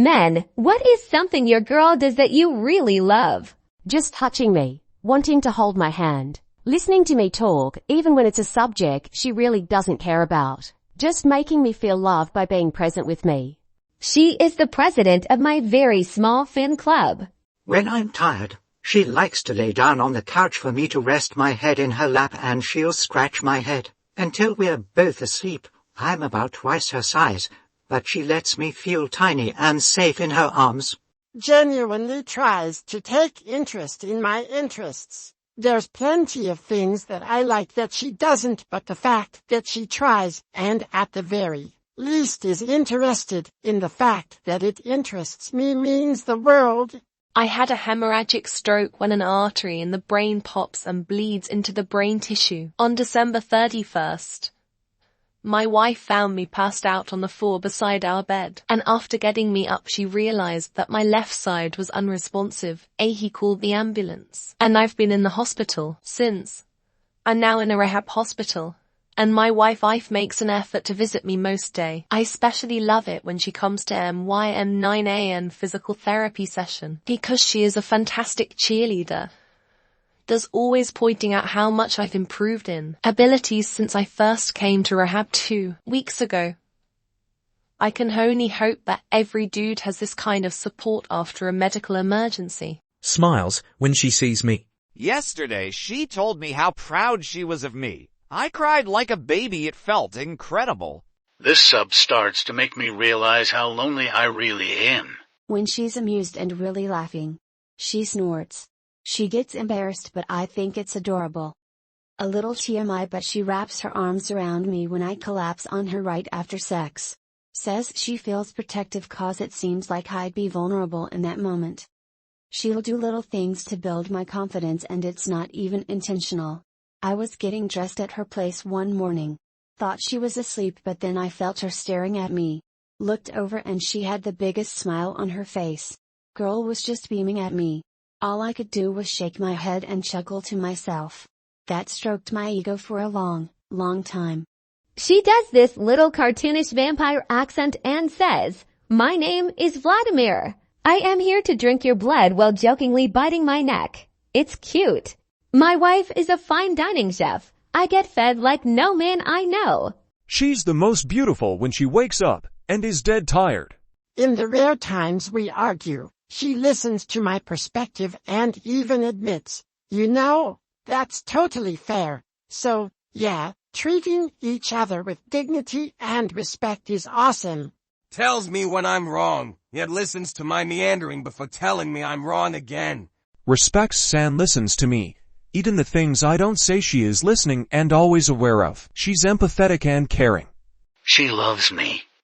Men, what is something your girl does that you really love? Just touching me, wanting to hold my hand, listening to me talk even when it's a subject she really doesn't care about, just making me feel loved by being present with me. She is the president of my very small fan club. When I'm tired, she likes to lay down on the couch for me to rest my head in her lap, and she'll scratch my head until we're both asleep. I'm about twice her size, but she lets me feel tiny and safe in her arms. Genuinely tries to take interest in my interests. There's plenty of things that I like that she doesn't, but the fact that she tries, and at the very least is interested in the fact that it interests me, means the world. I had a hemorrhagic stroke when an artery in the brain pops and bleeds into the brain tissue on December 31st. My wife found me passed out on the floor beside our bed, and after getting me up she realized that my left side was unresponsive. He called the ambulance, and I've been in the hospital since. I'm now in a rehab hospital, and my wife makes an effort to visit me most day. I especially love it when she comes to MYM 9am physical therapy session, because she is a fantastic cheerleader. Does always pointing out how much I've improved in abilities since I first came to rehab 2 weeks ago. I can only hope that every dude has this kind of support after a medical emergency. Smiles when she sees me. Yesterday, she told me how proud she was of me. I cried like a baby. It felt incredible. This sub starts to make me realize how lonely I really am. When she's amused and really laughing, she snorts. She gets embarrassed, but I think it's adorable. A little TMI, but she wraps her arms around me when I collapse on her right after sex. Says she feels protective cause it seems like I'd be vulnerable in that moment. She'll do little things to build my confidence, and it's not even intentional. I was getting dressed at her place one morning. Thought she was asleep, but then I felt her staring at me. Looked over and she had the biggest smile on her face. Girl was just beaming at me. All I could do was shake my head and chuckle to myself. That stroked my ego for a long, long time. She does this little cartoonish vampire accent and says, "My name is Vladimir. I am here to drink your blood," while jokingly biting my neck. It's cute. My wife is a fine dining chef. I get fed like no man I know. She's the most beautiful when she wakes up and is dead tired. In the rare times we argue, she listens to my perspective and even admits, that's totally fair. So, yeah, treating each other with dignity and respect is awesome. Tells me when I'm wrong, yet listens to my meandering before telling me I'm wrong again. Respects and listens to me. Even the things I don't say she is listening and always aware of. She's empathetic and caring. She loves me.